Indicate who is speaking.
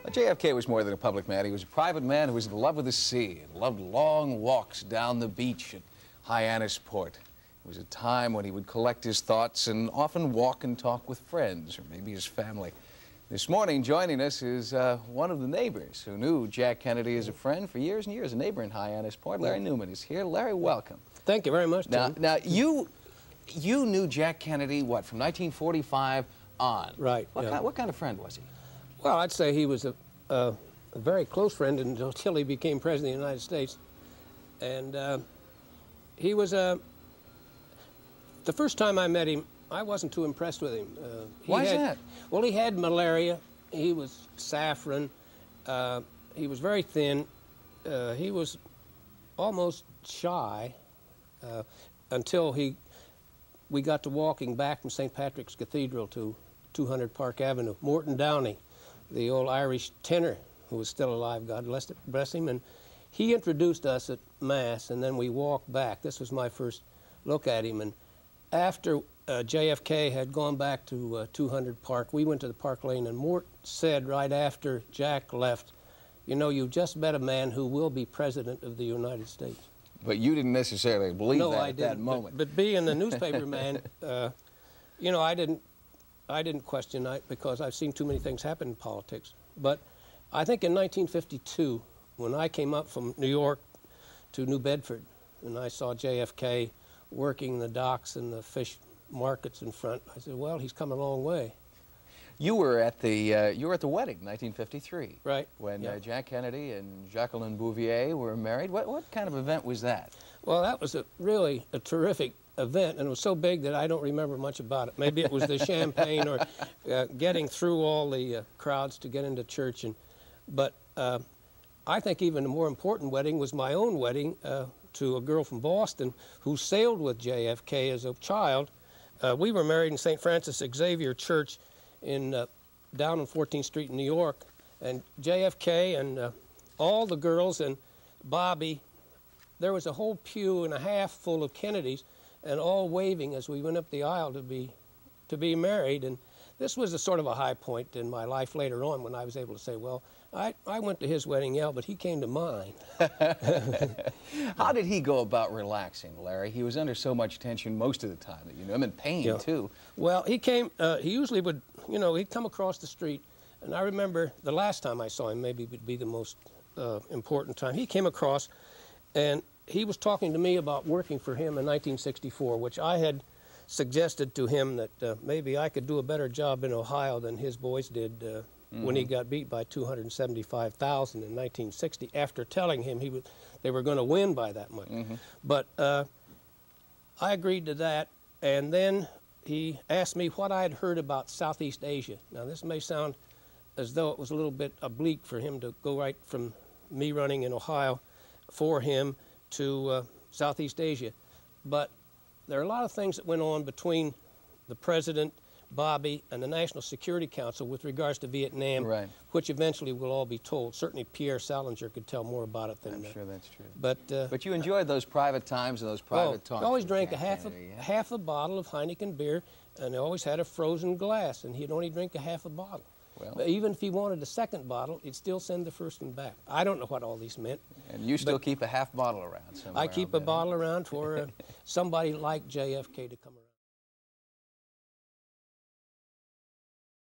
Speaker 1: Well, JFK was more than a public man. He was a private man who was in love with the sea and loved long walks down the beach at Hyannisport. It was a time when he would collect his thoughts and often walk and talk with friends or maybe his family. This morning, joining us is one of the neighbors who knew Jack Kennedy as a friend for years and years, a neighbor in Hyannisport. Larry Newman is here. Larry, welcome.
Speaker 2: Thank you very much, Tim.
Speaker 1: Now you knew Jack Kennedy, what, from 1945 on?
Speaker 2: Right.
Speaker 1: What kind of friend was he?
Speaker 2: Well, I'd say he was a very close friend until he became President of the United States. And he was the first time I met him, I wasn't too impressed with him.
Speaker 1: Why is that?
Speaker 2: Well, he had malaria. He was saffron. He was very thin. He was almost shy until we got to walking back from St. Patrick's Cathedral to 200 Park Avenue. Morton Downey, the old Irish tenor who was still alive, God bless him, and he introduced us at Mass, and then we walked back. This was my first look at him, and after JFK had gone back to 200 Park, we went to the Park Lane, and Mort said right after Jack left, you know, you've just met a man who will be President of the United States.
Speaker 1: But you didn't necessarily believe
Speaker 2: that
Speaker 1: at that moment.
Speaker 2: But being the newspaper man, you know, I didn't question it because I've seen too many things happen in politics. But I think in 1952, when I came up from New York to New Bedford, and I saw JFK working the docks and the fish markets in front, I said, well, he's come a long way.
Speaker 1: You were at the wedding, 1953,
Speaker 2: right?
Speaker 1: When Jack Kennedy and Jacqueline Bouvier were married. What kind of event was that? Well,
Speaker 2: that was really a terrific event, and it was so big that I don't remember much about it. Maybe it was the champagne or getting through all the crowds to get into church. But I think even a more important wedding was my own wedding to a girl from Boston who sailed with JFK as a child. We were married in St. Francis Xavier Church down on 14th Street in New York, and JFK and all the girls and Bobby, there was a whole pew and a half full of Kennedys, and all waving as we went up the aisle to be married. And this was a sort of a high point in my life later on when I was able to say, well, I went to his wedding, yeah, but he came to mine.
Speaker 1: How did he go about relaxing, Larry? He was under so much tension most of the time that you knew him, in pain, too.
Speaker 2: Well, he usually would, you know, he'd come across the street, and I remember the last time I saw him, maybe would be the most important time. He came across, and he was talking to me about working for him in 1964, which I had suggested to him that maybe I could do a better job in Ohio than his boys did when he got beat by 275,000 in 1960, after telling him they were going to win by that much. But I agreed to that, and then he asked me what I had heard about Southeast Asia. Now, this may sound as though it was a little bit oblique for him to go right from me running in Ohio for him to Southeast Asia, but there are a lot of things that went on between the President, Bobby, and the National Security Council with regards to Vietnam, which eventually will all be told. Certainly Pierre Salinger could tell more about it than
Speaker 1: I'm sure that's true.
Speaker 2: But
Speaker 1: you enjoyed those private times and those private talks.
Speaker 2: I always drank half a bottle of Heineken beer, and I always had a frozen glass, and he'd only drink a half a bottle. Well, but even if he wanted a second bottle, he'd still send the first one back. I don't know what all these meant.
Speaker 1: And you still keep a half bottle around somewhere?
Speaker 2: I keep a bottle around for somebody like JFK to come around.